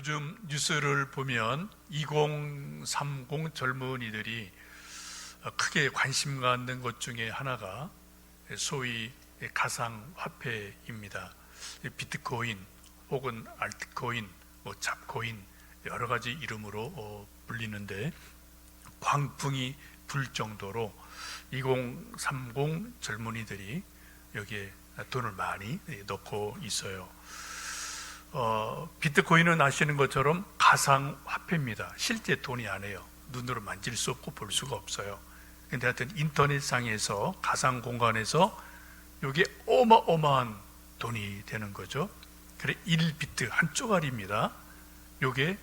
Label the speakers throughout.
Speaker 1: 요즘 뉴스를 보면 2030 젊은이들이 크게 관심 갖는 것 중에 하나가 소위 가상화폐입니다. 비트코인 혹은 알트코인, 잡코인 여러 가지 이름으로 불리는데 광풍이 불 정도로 2030 젊은이들이 여기에 돈을 많이 넣고 있어요. 비트코인은 아시는 것처럼 가상화폐입니다. 실제 돈이 아니에요. 눈으로 만질 수 없고 볼 수가 없어요. 근데 하여튼 인터넷상에서 가상 공간에서 이게 어마어마한 돈이 되는 거죠. 그래 1비트 한 쪼가리입니다. 요게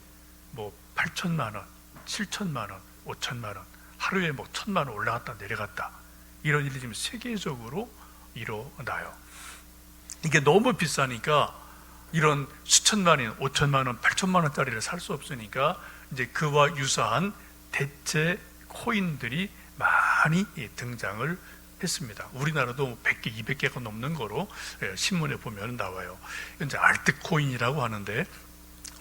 Speaker 1: 8천만 원, 7천만 원, 5천만 원, 하루에 1,000만 원 올라갔다 내려갔다 이런 일이 지금 세계적으로 일어나요. 이게 너무 비싸니까 이런 수천만 원, 5천만 원, 8천만 원짜리를 살 수 없으니까 이제 그와 유사한 대체 코인들이 많이 등장을 했습니다. 우리나라도 100개, 200개가 넘는 거로 신문에 보면 나와요. 이제 알트코인이라고 하는데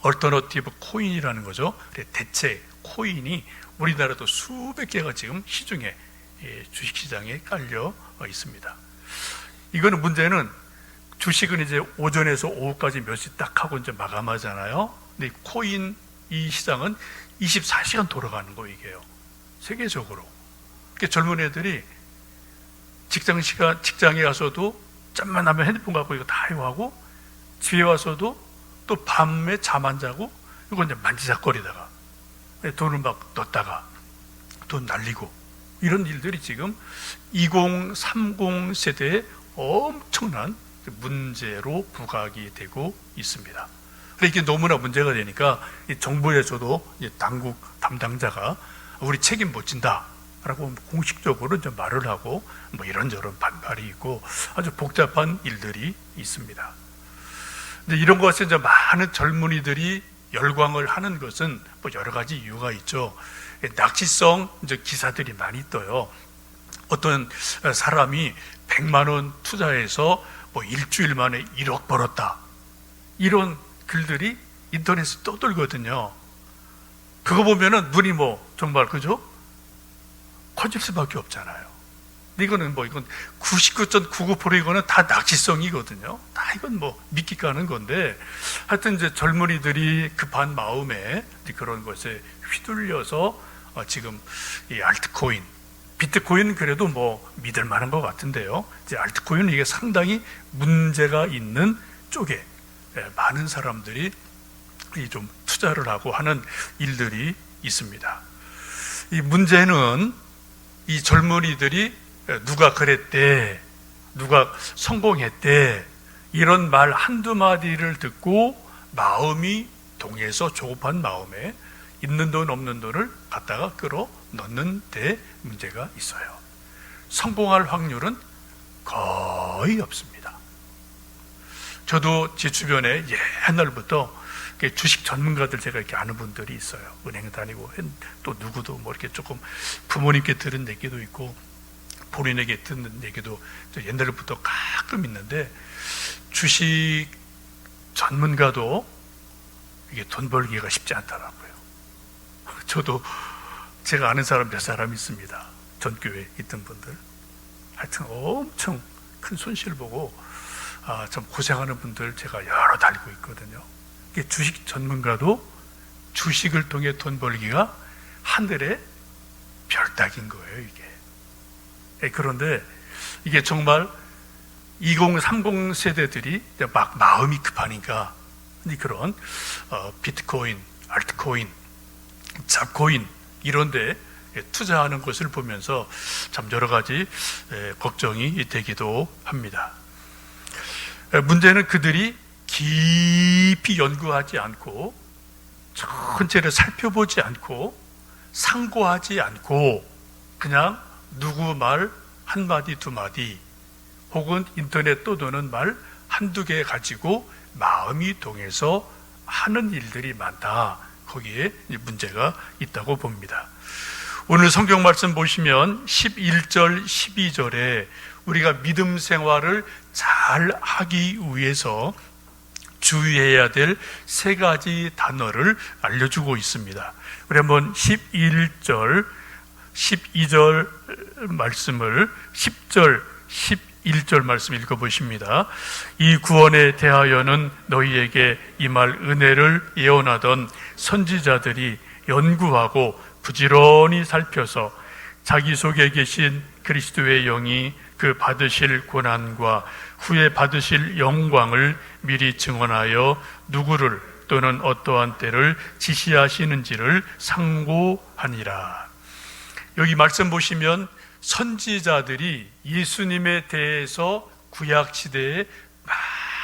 Speaker 1: 얼터너티브 코인이라는 거죠. 대체 코인이 우리나라도 수백 개가 지금 시중에 주식시장에 깔려 있습니다. 이거는 문제는 주식은 이제 오전에서 오후까지 몇 시 딱 하고 이제 마감하잖아요. 근데 코인 이 시장은 24시간 돌아가는 거 이게요. 세계적으로. 그러니까 젊은 애들이 직장에 가서도 짬만 나면 핸드폰 갖고 이거 다 하고 집에 와서도 또 밤에 잠 안 자고 이거 이제 만지작거리다가 돈을 막 넣었다가 돈 날리고 이런 일들이 지금 2030 세대에 엄청난 문제로 부각이 되고 있습니다. 이게 너무나 문제가 되니까 정부에서도 당국 담당자가 우리 책임 못 진다라고 공식적으로 좀 말을 하고 이런저런 반발이 있고 아주 복잡한 일들이 있습니다. 근데 이런 것에 이제 많은 젊은이들이 열광을 하는 것은 여러 가지 이유가 있죠. 낚시성 기사들이 많이 떠요. 어떤 사람이 100만 원 투자해서 일주일 만에 1억 벌었다. 이런 글들이 인터넷에 떠돌거든요. 그거 보면은 눈이 정말 그죠? 커질 수밖에 없잖아요. 이거는 이건 99.99% 이거는 다 낚시성이거든요. 다 이건 믿기가 하는 건데 하여튼 이제 젊은이들이 급한 마음에 그런 것에 휘둘려서 지금 이 알트코인 비트코인 그래도 믿을 만한 것 같은데요. 이제 알트코인은 이게 상당히 문제가 있는 쪽에 많은 사람들이 좀 투자를 하고 하는 일들이 있습니다. 이 문제는 이 젊은이들이 누가 그랬대, 누가 성공했대 이런 말 한두 마디를 듣고 마음이 동해서 조급한 마음에 있는 돈 없는 돈을 갖다가 끌어 넣는 데 문제가 있어요. 성공할 확률은 거의 없습니다. 저도 제 주변에 옛날부터 주식 전문가들 제가 이렇게 아는 분들이 있어요. 은행 다니고 또 누구도 이렇게 조금 부모님께 들은 얘기도 있고 본인에게 듣는 얘기도 옛날부터 가끔 있는데 주식 전문가도 이게 돈 벌기가 쉽지 않더라고요. 저도 제가 아는 사람 몇 사람 있습니다. 전교회에 있던 분들. 하여튼 엄청 큰 손실을 보고 좀 고생하는 분들 제가 여러 달고 있거든요. 이게 주식 전문가도 주식을 통해 돈 벌기가 하늘의 별 따기인 거예요, 이게. 그런데 이게 정말 2030 세대들이 막 마음이 급하니까 그런 비트코인, 알트코인, 잡코인 이런데 투자하는 것을 보면서 참 여러 가지 걱정이 되기도 합니다. 문제는 그들이 깊이 연구하지 않고 전체를 살펴보지 않고 상고하지 않고 그냥 누구 말 한마디 두마디 혹은 인터넷 떠도는 말 한두 개 가지고 마음이 동해서 하는 일들이 많다. 거기에 문제가 있다고 봅니다. 오늘 성경 말씀 보시면 11절, 12절에 우리가 믿음 생활을 잘 하기 위해서 주의해야 될 세 가지 단어를 알려주고 있습니다. 우리 한번 12절 말씀을 10절, 11절 말씀 읽어보십니다. 이 구원에 대하여는 너희에게 임할 은혜를 예언하던 선지자들이 연구하고 부지런히 살펴서 자기 속에 계신 그리스도의 영이 그 받으실 고난과 후에 받으실 영광을 미리 증언하여 누구를 또는 어떠한 때를 지시하시는지를 상고하니라. 여기 말씀 보시면 선지자들이 예수님에 대해서 구약시대에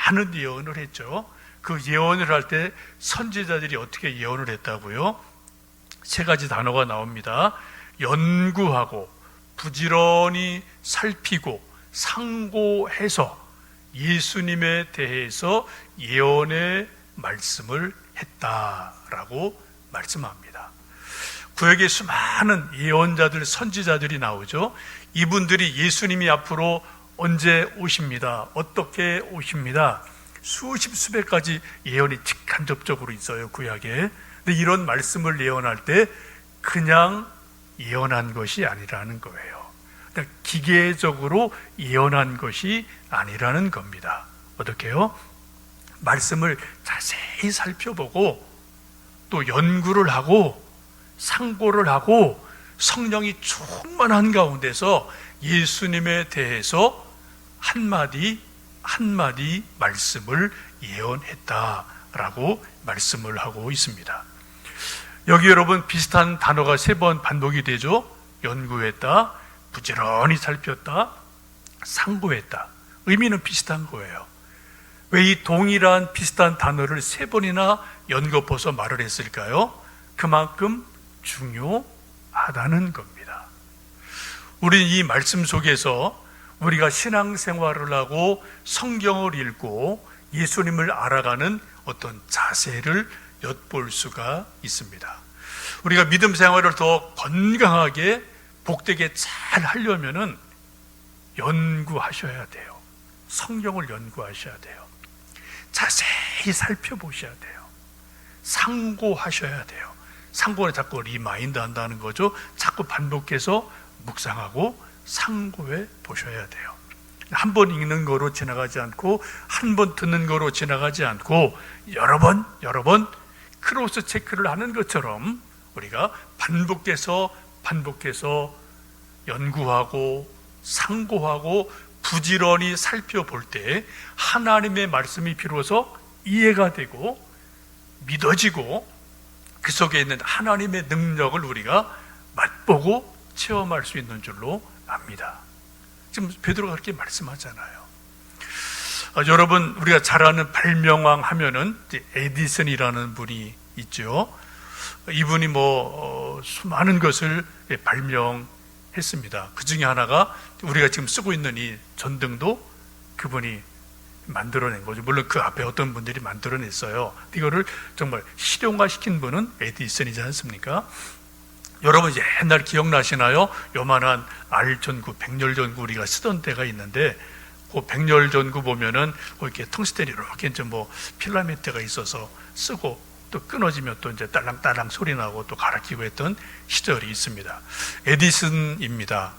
Speaker 1: 많은 예언을 했죠. 그 예언을 할 때 선지자들이 어떻게 예언을 했다고요? 세 가지 단어가 나옵니다. 연구하고 부지런히 살피고 상고해서 예수님에 대해서 예언의 말씀을 했다라고 말씀합니다. 구약에 수많은 예언자들, 선지자들이 나오죠. 이분들이 예수님이 앞으로 언제 오십니다, 어떻게 오십니다, 수십 수백 가지 예언이 직간접적으로 있어요, 구약에. 근데 이런 말씀을 예언할 때 그냥 예언한 것이 아니라는 거예요. 그러니까 기계적으로 예언한 것이 아니라는 겁니다. 어떻게요? 말씀을 자세히 살펴보고 또 연구를 하고 상고를 하고 성령이 충만한 가운데서 예수님에 대해서 한마디 한마디 말씀을 예언했다라고 말씀을 하고 있습니다. 여기 여러분 비슷한 단어가 3번 반복이 되죠. 연구했다, 부지런히 살폈다, 상고했다. 의미는 비슷한 거예요. 왜 이 동일한 비슷한 단어를 3번이나 연거퍼서 말을 했을까요? 그만큼 중요하다는 겁니다. 우리는 이 말씀 속에서 우리가 신앙생활을 하고 성경을 읽고 예수님을 알아가는 어떤 자세를 엿볼 수가 있습니다. 우리가 믿음 생활을 더 건강하게 복되게 잘 하려면은 연구하셔야 돼요. 성경을 연구하셔야 돼요. 자세히 살펴보셔야 돼요. 상고하셔야 돼요. 상고는 자꾸 리마인드 한다는 거죠. 자꾸 반복해서 묵상하고 상고해 보셔야 돼요. 한 번 읽는 거로 지나가지 않고 한 번 듣는 거로 지나가지 않고 여러 번 크로스 체크를 하는 것처럼 우리가 반복해서 연구하고 상고하고 부지런히 살펴볼 때 하나님의 말씀이 비로소 이해가 되고 믿어지고 그 속에 있는 하나님의 능력을 우리가 맛보고 체험할 수 있는 줄로 압니다. 지금 베드로가 그렇게 말씀하잖아요. 여러분 우리가 잘 아는 발명왕 하면은 에디슨이라는 분이 있죠. 이분이 수많은 것을 발명했습니다. 그 중에 하나가 우리가 지금 쓰고 있는 이 전등도 그분이 만들어낸 거죠. 물론 그 앞에 어떤 분들이 만들어냈어요. 이거를 정말 실용화시킨 분은 에디슨이지 않습니까? 여러분 이제 옛날 기억나시나요? 요만한 알전구, 백열전구 우리가 쓰던 때가 있는데 그 백열전구 보면은 이렇게 텅스텐이 이렇게 이제 필라멘트가 있어서 쓰고 또 끊어지면 또 이제 딸랑딸랑 소리 나고 또 갈아 끼고 했던 시절이 있습니다. 에디슨입니다.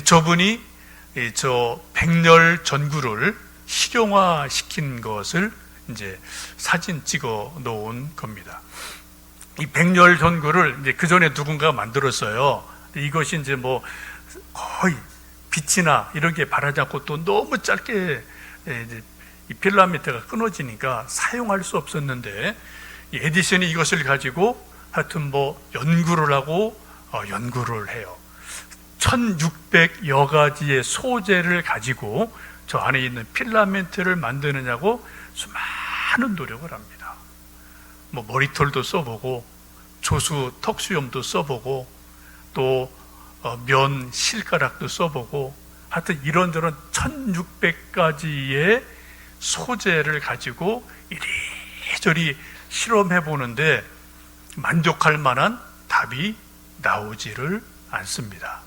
Speaker 1: 저분이 저 백열 전구를 실용화시킨 것을 이제 사진 찍어 놓은 겁니다. 이 백열 전구를 이제 그 전에 누군가가 만들었어요. 이것이 이제 거의 빛이나 이런 게 바라지 않고 또 너무 짧게 이제 이 필라멘트가 끊어지니까 사용할 수 없었는데 이 에디슨이 이것을 가지고 하여튼 연구를 하고 연구를 해요. 1600여 가지의 소재를 가지고 저 안에 있는 필라멘트를 만드느냐고 수많은 노력을 합니다. 머리털도 써보고 조수 턱수염도 써보고 또 면 실가락도 써보고 하여튼 이런저런 1600가지의 소재를 가지고 이리저리 실험해 보는데 만족할 만한 답이 나오지를 않습니다.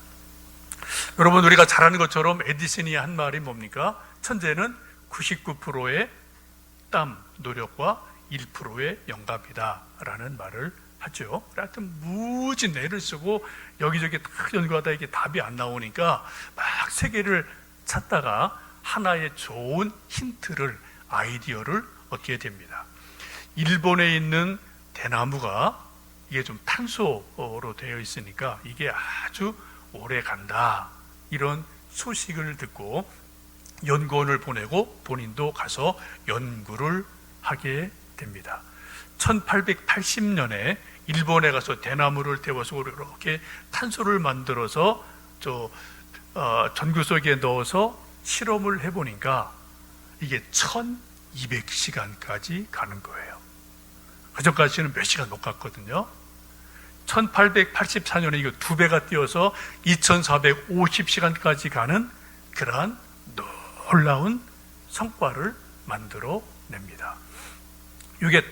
Speaker 1: 여러분 우리가 잘 아는 것처럼 에디슨이 한 말이 뭡니까? 천재는 99%의 땀, 노력과 1%의 영감이다 라는 말을 하죠. 하여튼 무진 애를 쓰고 여기저기 다 연구하다 이게 답이 안 나오니까 막 세계를 찾다가 하나의 좋은 힌트를, 아이디어를 얻게 됩니다. 일본에 있는 대나무가 이게 좀 탄소로 되어 있으니까 이게 아주 오래 간다, 이런 소식을 듣고 연구원을 보내고 본인도 가서 연구를 하게 됩니다. 1880년에 일본에 가서 대나무를 태워서 이렇게 탄소를 만들어서 전구 속에 넣어서 실험을 해보니까 이게 1200시간까지 가는 거예요. 그전까지는 몇 시간 못 갔거든요. 1884년에 이거 2배가 뛰어서 2450시간까지 가는 그러한 놀라운 성과를 만들어 냅니다. 이게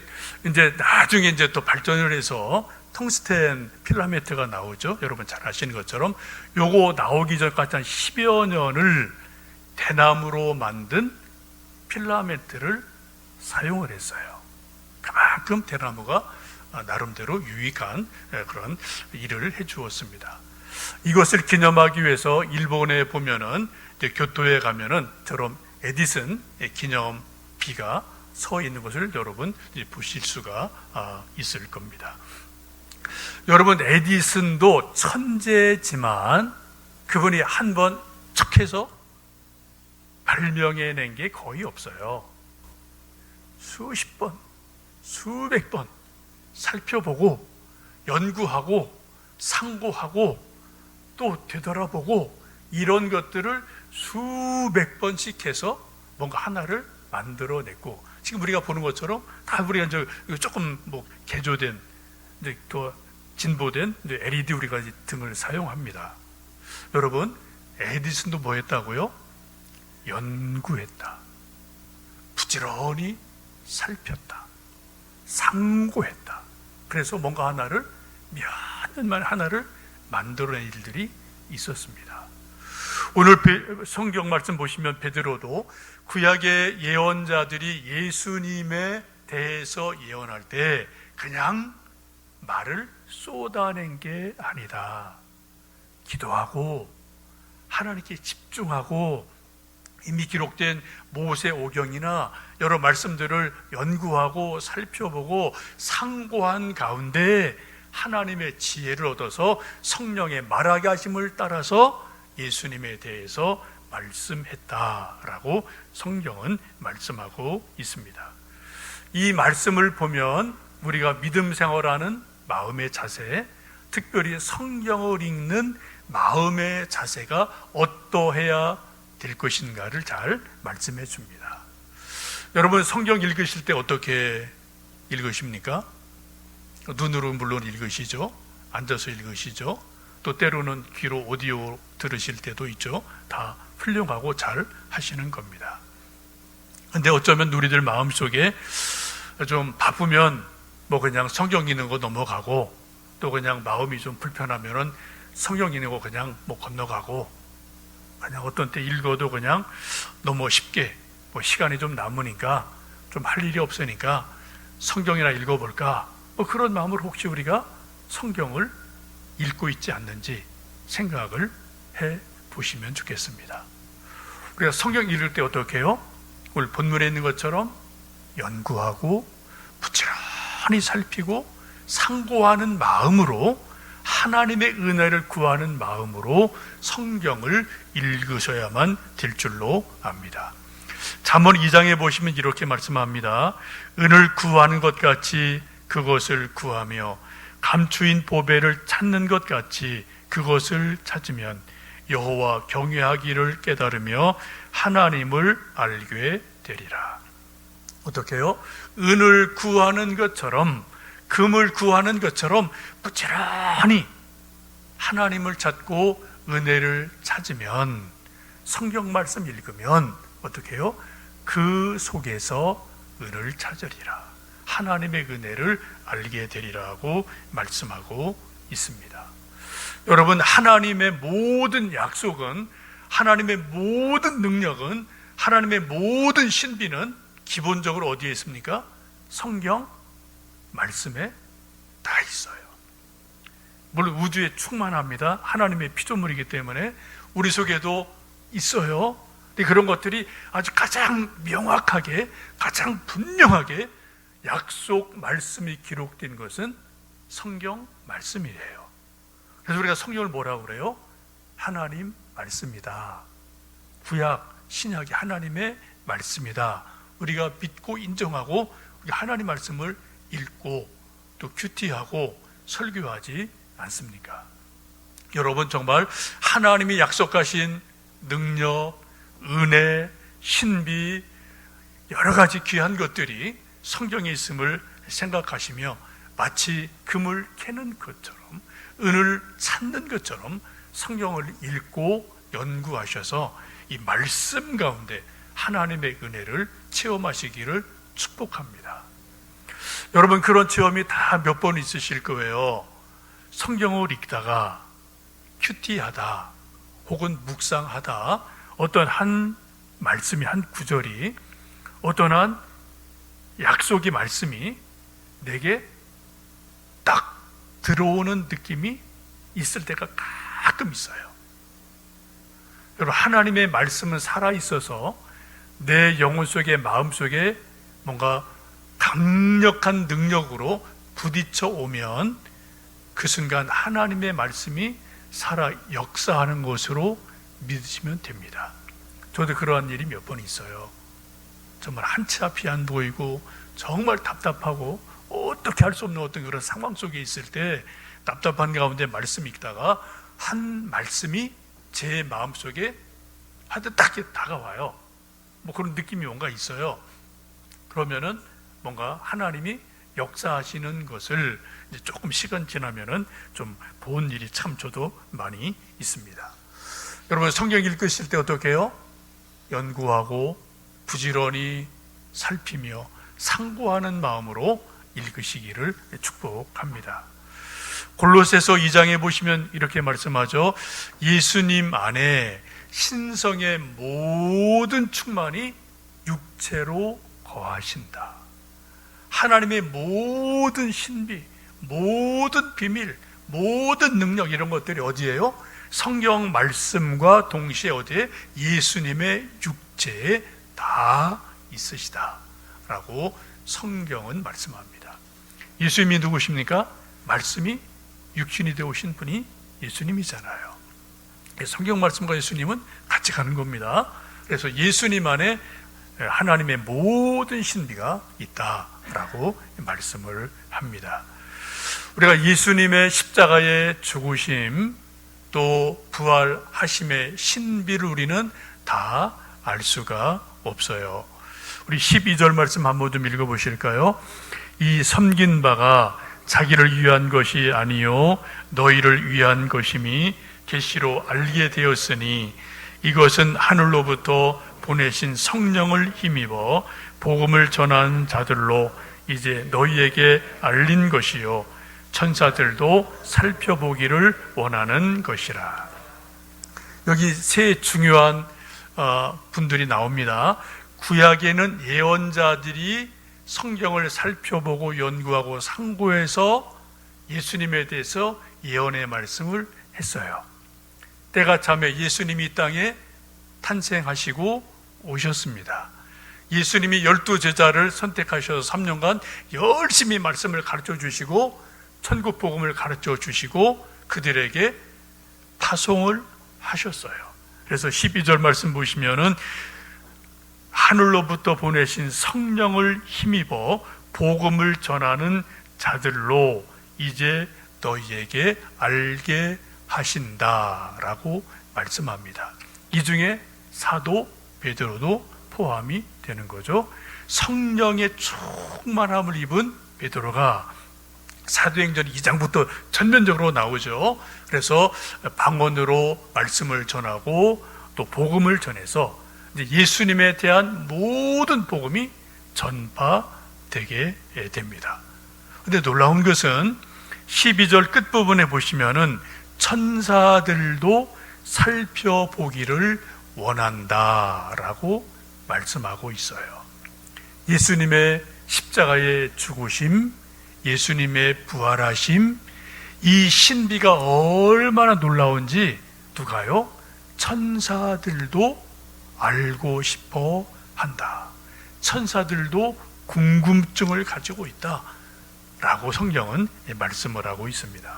Speaker 1: 이제 나중에 이제 또 발전을 해서 텅스텐 필라멘트가 나오죠. 여러분 잘 아시는 것처럼 요거 나오기 전까지 한 10여 년을 대나무로 만든 필라멘트를 사용을 했어요. 그만큼 대나무가 나름대로 유익한 그런 일을 해 주었습니다. 이것을 기념하기 위해서 일본에 보면은 이제 교토에 가면은 저런 에디슨 기념비가 서 있는 것을 여러분 보실 수가 있을 겁니다. 여러분, 에디슨도 천재지만 그분이 한 번 척해서 발명해낸 게 거의 없어요. 수십 번, 수백 번 살펴보고 연구하고 상고하고 또 되돌아보고 이런 것들을 수백 번씩 해서 뭔가 하나를 만들어냈고, 지금 우리가 보는 것처럼 다 우리가 이제 조금 개조된 이제 또 진보된 LED 우리가 등을 사용합니다. 여러분, 에디슨도 뭐 했다고요? 연구했다. 부지런히 살폈다. 상고했다. 그래서 뭔가 하나를 몇 년 만에 하나를 만들어낸 일들이 있었습니다. 오늘 성경 말씀 보시면 베드로도 구약의 예언자들이 예수님에 대해서 예언할 때 그냥 말을 쏟아낸 게 아니다. 기도하고 하나님께 집중하고 이미 기록된 모세오경이나 여러 말씀들을 연구하고 살펴보고 상고한 가운데 하나님의 지혜를 얻어서 성령의 말하게 하심을 따라서 예수님에 대해서 말씀했다라고 성경은 말씀하고 있습니다. 이 말씀을 보면 우리가 믿음 생활하는 마음의 자세, 특별히 성경을 읽는 마음의 자세가 어떠해야 될 것인가를 잘 말씀해 줍니다. 여러분, 성경 읽으실 때 어떻게 읽으십니까? 눈으로 물론 읽으시죠. 앉아서 읽으시죠. 또 때로는 귀로 오디오 들으실 때도 있죠. 다 훌륭하고 잘 하시는 겁니다. 근데 어쩌면 우리들 마음속에 좀 바쁘면 그냥 성경 읽는 거 넘어가고, 또 그냥 마음이 좀 불편하면은 성경 읽는 거 그냥 건너가고, 그냥 어떤 때 읽어도 그냥 너무 쉽게 시간이 좀 남으니까 좀 할 일이 없으니까 성경이나 읽어볼까, 그런 마음으로 혹시 우리가 성경을 읽고 있지 않는지 생각을 해 보시면 좋겠습니다. 우리가 성경 읽을 때 어떻게 해요? 오늘 본문에 있는 것처럼 연구하고 부지런히 살피고 상고하는 마음으로, 하나님의 은혜를 구하는 마음으로 성경을 읽으셔야만 될 줄로 압니다. 잠언 2장에 보시면 이렇게 말씀합니다. 은을 구하는 것 같이 그것을 구하며 감추인 보배를 찾는 것 같이 그것을 찾으면 여호와 경외하기를 깨달으며 하나님을 알게 되리라. 어떻게 해요? 은을 구하는 것처럼, 금을 구하는 것처럼 부지런히 하나님을 찾고 은혜를 찾으면, 성경 말씀 읽으면 어떻게 해요? 그 속에서 은을 찾으리라. 하나님의 은혜를 알게 되리라고 말씀하고 있습니다. 여러분, 하나님의 모든 약속은, 하나님의 모든 능력은, 하나님의 모든 신비는 기본적으로 어디에 있습니까? 성경 말씀에 다 있어요. 물론 우주에 충만합니다. 하나님의 피조물이기 때문에 우리 속에도 있어요. 근데 그런 것들이 아주 가장 명확하게, 가장 분명하게 약속 말씀이 기록된 것은 성경 말씀이에요. 그래서 우리가 성경을 뭐라고 그래요? 하나님 말씀이다. 구약, 신약이 하나님의 말씀이다. 우리가 믿고 인정하고 우리가 하나님 말씀을 읽고 또 큐티하고 설교하지 않습니까? 여러분, 정말 하나님이 약속하신 능력, 은혜, 신비, 여러 가지 귀한 것들이 성경에 있음을 생각하시며 마치 금을 캐는 것처럼, 은을 찾는 것처럼 성경을 읽고 연구하셔서 이 말씀 가운데 하나님의 은혜를 체험하시기를 축복합니다. 여러분, 그런 체험이 다 몇 번 있으실 거예요. 성경을 읽다가 큐티하다 혹은 묵상하다 어떤 한 말씀이, 한 구절이, 어떤 한 약속의 말씀이 내게 딱 들어오는 느낌이 있을 때가 가끔 있어요. 여러분, 하나님의 말씀은 살아있어서 내 영혼 속에, 마음 속에 뭔가 강력한 능력으로 부딪혀 오면 그 순간 하나님의 말씀이 살아 역사하는 것으로 믿으시면 됩니다. 저도 그러한 일이 몇 번 있어요. 정말 한치 앞이 안 보이고 정말 답답하고 어떻게 할 수 없는 어떤 그런 상황 속에 있을 때 답답한 가운데 말씀 읽다가 한 말씀이 제 마음속에 하여튼 딱 다가와요. 뭐 그런 느낌이 뭔가 있어요. 그러면은 뭔가 하나님이 역사하시는 것을 이제 조금 시간 지나면은 좀 본 일이 참 저도 많이 있습니다. 여러분, 성경 읽으실 때 어떻게 해요? 연구하고 부지런히 살피며 상고하는 마음으로 읽으시기를 축복합니다. 골로새서 2장에 보시면 이렇게 말씀하죠. 예수님 안에 신성의 모든 충만이 육체로 거하신다. 하나님의 모든 신비, 모든 비밀, 모든 능력, 이런 것들이 어디예요? 성경 말씀과 동시에 어디에? 예수님의 육체에 다 있으시다 라고 성경은 말씀합니다. 예수님이 누구십니까? 말씀이 육신이 되오신 분이 예수님이잖아요. 성경 말씀과 예수님은 같이 가는 겁니다. 그래서 예수님 안에 하나님의 모든 신비가 있다라고 말씀을 합니다. 우리가 예수님의 십자가의 죽으심 또 부활하심의 신비를 우리는 다 알 수가 없어요. 우리 12절 말씀 한번 좀 읽어보실까요? 이 섬긴 바가 자기를 위한 것이 아니요 너희를 위한 것임이 계시로 알게 되었으니 이것은 하늘로부터 보내신 성령을 힘입어 복음을 전하는 자들로 이제 너희에게 알린 것이요 천사들도 살펴보기를 원하는 것이라. 여기 세 중요한 분들이 나옵니다. 구약에는 예언자들이 성경을 살펴보고 연구하고 상고해서 예수님에 대해서 예언의 말씀을 했어요. 때가 차면 예수님이 이 땅에 탄생하시고 오셨습니다. 예수님이 12제자를 선택하셔서 3년간 열심히 말씀을 가르쳐 주시고 천국 복음을 가르쳐 주시고 그들에게 파송을 하셨어요. 그래서 12절 말씀 보시면은 하늘로부터 보내신 성령을 힘입어 복음을 전하는 자들로 이제 너희에게 알게 하신다라고 말씀합니다. 이 중에 사도 베드로도 포함이 되는 거죠. 성령의 충만함을 입은 베드로가 사도행전 2장부터 전면적으로 나오죠. 그래서 방언으로 말씀을 전하고 또 복음을 전해서 예수님에 대한 모든 복음이 전파되게 됩니다. 그런데 놀라운 것은 12절 끝부분에 보시면은 천사들도 살펴보기를 원한다라고 말씀하고 있어요. 예수님의 십자가의 죽으심, 예수님의 부활하심, 이 신비가 얼마나 놀라운지 누가요? 천사들도 알고 싶어 한다. 천사들도 궁금증을 가지고 있다 라고 성경은 말씀을 하고 있습니다.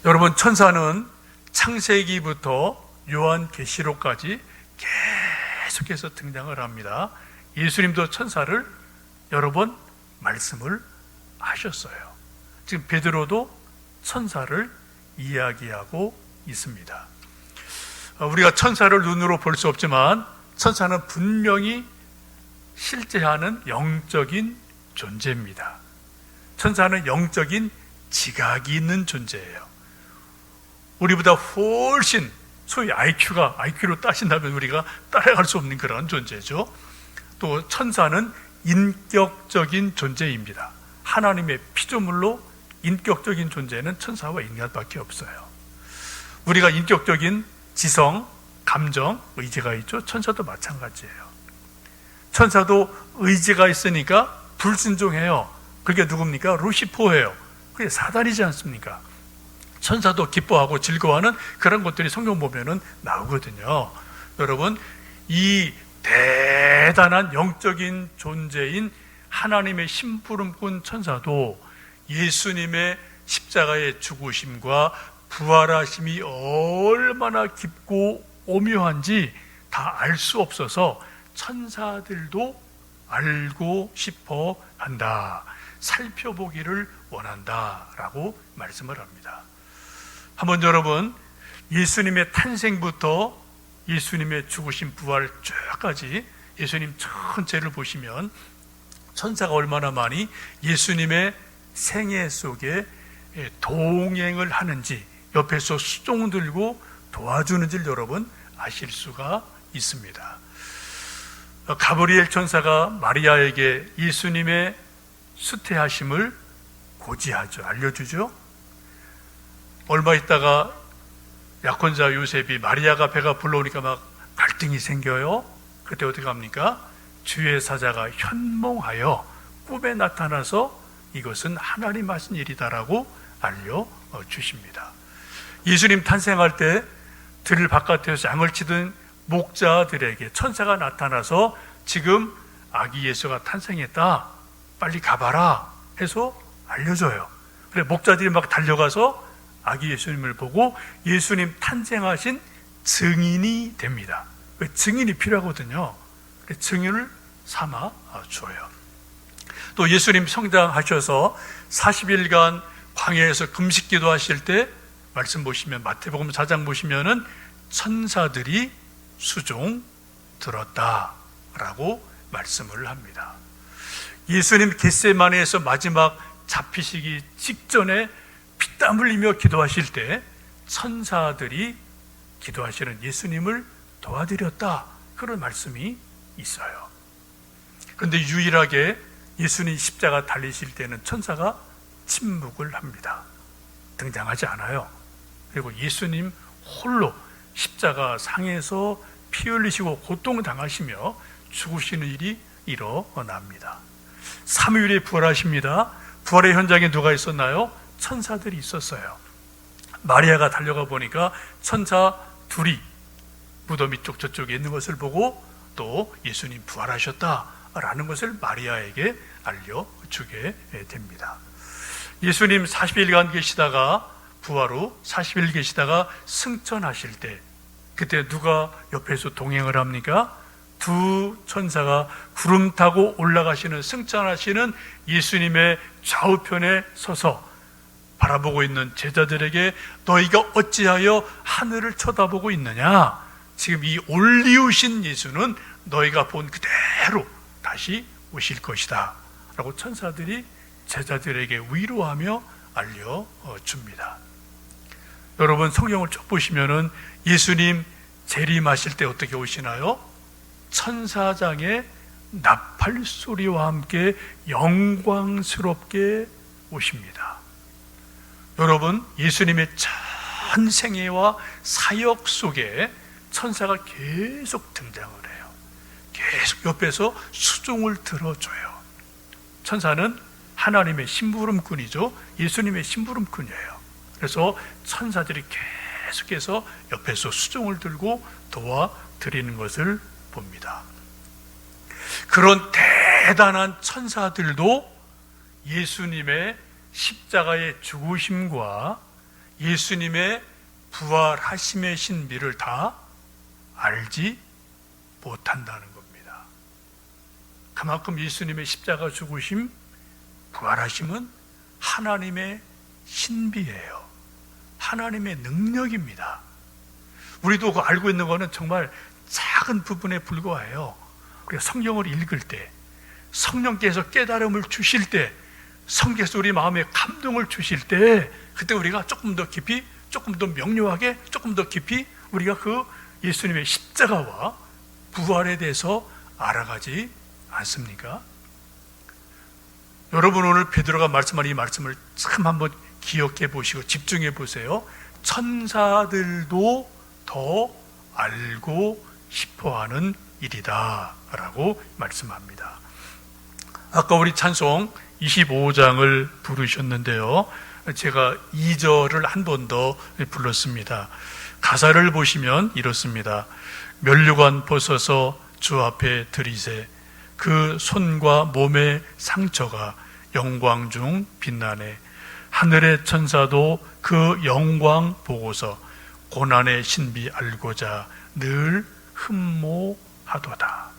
Speaker 1: 여러분, 천사는 창세기부터 요한계시록까지 계속해서 등장을 합니다. 예수님도 천사를 여러 번 말씀을 하셨어요. 지금 베드로도 천사를 이야기하고 있습니다. 우리가 천사를 눈으로 볼 수 없지만 천사는 분명히 실제하는 영적인 존재입니다. 천사는 영적인 지각이 있는 존재예요. 우리보다 훨씬, 소위 IQ로 따진다면 우리가 따라갈 수 없는 그런 존재죠. 또 천사는 인격적인 존재입니다. 하나님의 피조물로 인격적인 존재는 천사와 인간밖에 없어요. 우리가 인격적인 지성, 감정, 의지가 있죠. 천사도 마찬가지예요. 천사도 의지가 있으니까 불순종해요. 그게 누굽니까? 루시퍼예요. 그게 사단이지 않습니까? 천사도 기뻐하고 즐거워하는 그런 것들이 성경 보면은 나오거든요. 여러분, 이 대단한 영적인 존재인 하나님의 심부름꾼 천사도 예수님의 십자가의 죽으심과 부활하심이 얼마나 깊고 오묘한지 다 알 수 없어서 천사들도 알고 싶어 한다, 살펴보기를 원한다라고 말씀을 합니다. 한번 여러분, 예수님의 탄생부터 예수님의 죽으심, 부활 쭉까지 예수님 전체를 보시면 천사가 얼마나 많이 예수님의 생애 속에 동행을 하는지, 옆에서 수종 들고 도와주는지를 여러분 아실 수가 있습니다. 가브리엘 천사가 마리아에게 예수님의 수태하심을 고지하죠. 알려주죠. 얼마 있다가 약혼자 요셉이 마리아가 배가 불러오니까 막 갈등이 생겨요. 그때 어떻게 합니까? 주의 사자가 현몽하여 꿈에 나타나서 이것은 하나님 하신 일이다라고 알려주십니다. 예수님 탄생할 때 들 바깥에서 양을 치던 목자들에게 천사가 나타나서 지금 아기 예수가 탄생했다, 빨리 가봐라 해서 알려줘요. 그래, 목자들이 막 달려가서 아기 예수님을 보고 예수님 탄생하신 증인이 됩니다. 증인이 필요하거든요. 증인을 삼아 줘요. 또 예수님 성장하셔서 40일간 광야에서 금식 기도하실 때 말씀 보시면, 마태복음 4장 보시면은 천사들이 수종 들었다라고 말씀을 합니다. 예수님 겟세마네에서 마지막 잡히시기 직전에 피땀 흘리며 기도하실 때 천사들이 기도하시는 예수님을 도와드렸다, 그런 말씀이 있어요. 그런데 유일하게 예수님 십자가 달리실 때는 천사가 침묵을 합니다. 등장하지 않아요. 그리고 예수님 홀로 십자가 상에서 피 흘리시고 고통당하시며 죽으시는 일이 일어납니다. 3일에 부활하십니다. 부활의 현장에 누가 있었나요? 천사들이 있었어요. 마리아가 달려가 보니까 천사 둘이 무덤 이쪽 저쪽에 있는 것을 보고 또 예수님 부활하셨다라는 것을 마리아에게 알려주게 됩니다. 예수님 40일간 계시다가 부활 후 40일 계시다가 승천하실 때, 그때 누가 옆에서 동행을 합니까? 두 천사가 구름 타고 올라가시는, 승천하시는 예수님의 좌우편에 서서 바라보고 있는 제자들에게 너희가 어찌하여 하늘을 쳐다보고 있느냐? 지금 이 올리우신 예수는 너희가 본 그대로 다시 오실 것이다 라고 천사들이 제자들에게 위로하며 알려줍니다. 여러분, 성경을 쭉 보시면은 예수님 재림하실 때 어떻게 오시나요? 천사장의 나팔 소리와 함께 영광스럽게 오십니다. 여러분, 예수님의 전 생애와 사역 속에 천사가 계속 등장을 해요. 계속 옆에서 수종을 들어줘요. 천사는 하나님의 심부름꾼이죠. 예수님의 심부름꾼이에요. 그래서 천사들이 계속해서 옆에서 수종을 들고 도와드리는 것을 봅니다. 그런 대단한 천사들도 예수님의 십자가의 죽으심과 예수님의 부활하심의 신비를 다 알지 못한다는 겁니다. 그만큼 예수님의 십자가 죽으심, 부활하심은 하나님의 신비예요. 하나님의 능력입니다. 우리도 그 알고 있는 것은 정말 작은 부분에 불과해요. 우리가 성경을 읽을 때, 성령께서 깨달음을 주실 때, 성경에서 우리 마음에 감동을 주실 때, 그때 우리가 조금 더 깊이, 조금 더 명료하게, 조금 더 깊이 우리가 그 예수님의 십자가와 부활에 대해서 알아가지 않습니까? 여러분, 오늘 베드로가 말씀한 이 말씀을 참 한번 기억해 보시고 집중해 보세요. 천사들도 더 알고 싶어하는 일이다 라고 말씀합니다. 아까 우리 찬송 25장을 부르셨는데요, 제가 2절을 한 번 더 불렀습니다. 가사를 보시면 이렇습니다. 면류관 벗어서 주 앞에 들이세, 그 손과 몸의 상처가 영광 중 빛나네. 하늘의 천사도 그 영광 보고서 고난의 신비 알고자 늘 흠모하도다.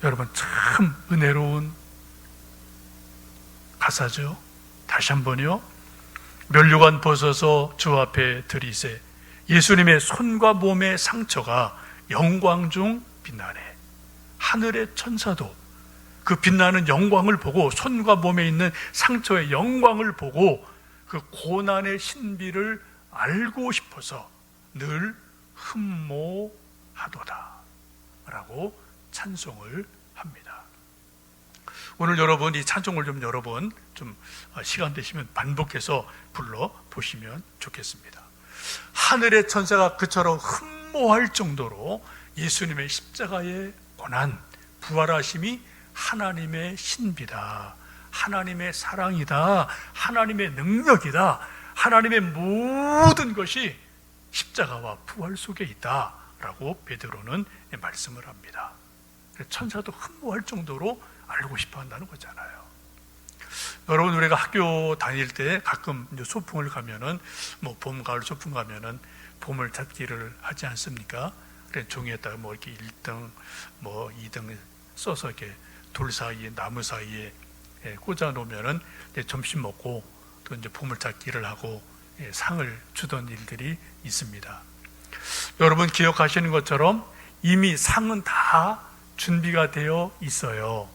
Speaker 1: 여러분, 참 은혜로운 가사죠. 다시 한번요. 면류관 벗어서 주 앞에 들이세, 예수님의 손과 몸의 상처가 영광 중 빛나네. 하늘의 천사도 그 빛나는 영광을 보고, 손과 몸에 있는 상처의 영광을 보고 그 고난의 신비를 알고 싶어서 늘 흠모하도다 라고 찬송을 합니다. 오늘 여러분 이 찬송을 좀 여러 번 좀 시간 되시면 반복해서 불러보시면 좋겠습니다. 하늘의 천사가 그처럼 흠모할 정도로 예수님의 십자가의 고난, 부활하심이 하나님의 신비다, 하나님의 사랑이다, 하나님의 능력이다, 하나님의 모든 것이 십자가와 부활 속에 있다 라고 베드로는 말씀을 합니다. 천사도 흠모할 정도로 알고 싶어 한다는 거잖아요. 여러분, 우리가 학교 다닐 때 가끔 이제 소풍을 가면은, 뭐 봄, 가을 소풍 가면은 보물 찾기를 하지 않습니까? 그래 종이에다가 뭐 이렇게 1등, 뭐 2등 써서 이렇게 돌 사이에, 나무 사이에 꽂아 놓으면은 점심 먹고 또 이제 보물 찾기를 하고 상을 주던 일들이 있습니다. 여러분 기억하시는 것처럼 이미 상은 다 준비가 되어 있어요.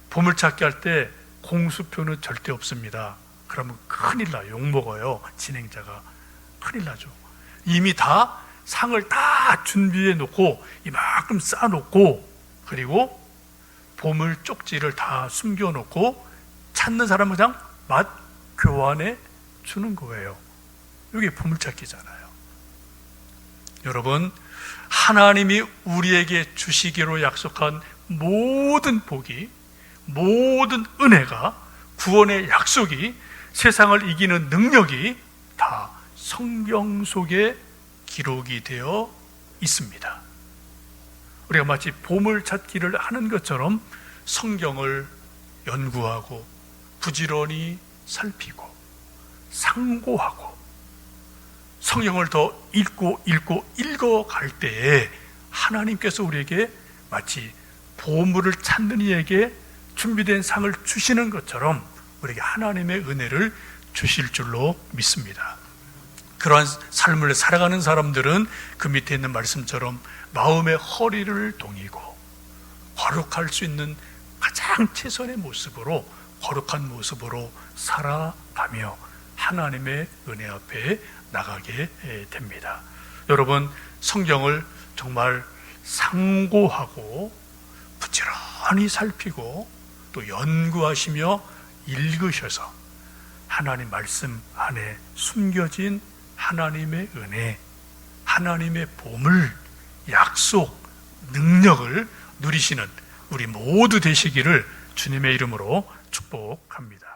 Speaker 1: 보물찾기 할 때 공수표는 절대 없습니다. 그러면 큰일 나요. 욕먹어요. 진행자가. 큰일 나죠. 이미 다 상을 다 준비해 놓고 이만큼 쌓아놓고, 그리고 보물 쪽지를 다 숨겨놓고 찾는 사람은 그냥 맛 교환해 주는 거예요. 이게 보물찾기잖아요. 여러분, 하나님이 우리에게 주시기로 약속한 모든 복이, 모든 은혜가, 구원의 약속이, 세상을 이기는 능력이 다 성경 속에 기록이 되어 있습니다. 우리가 마치 보물찾기를 하는 것처럼 성경을 연구하고 부지런히 살피고 상고하고 성경을 더 읽고 읽어갈 때에 하나님께서 우리에게 마치 보물을 찾는 이에게 준비된 상을 주시는 것처럼 우리에게 하나님의 은혜를 주실 줄로 믿습니다. 그러한 삶을 살아가는 사람들은 그 밑에 있는 말씀처럼 마음의 허리를 동이고 거룩할 수 있는 가장 최선의 모습으로, 거룩한 모습으로 살아가며 하나님의 은혜 앞에 나가게 됩니다. 여러분, 성경을 정말 상고하고 부지런히 살피고 또 연구하시며 읽으셔서 하나님 말씀 안에 숨겨진 하나님의 은혜, 하나님의 보물, 약속, 능력을 누리시는 우리 모두 되시기를 주님의 이름으로 축복합니다.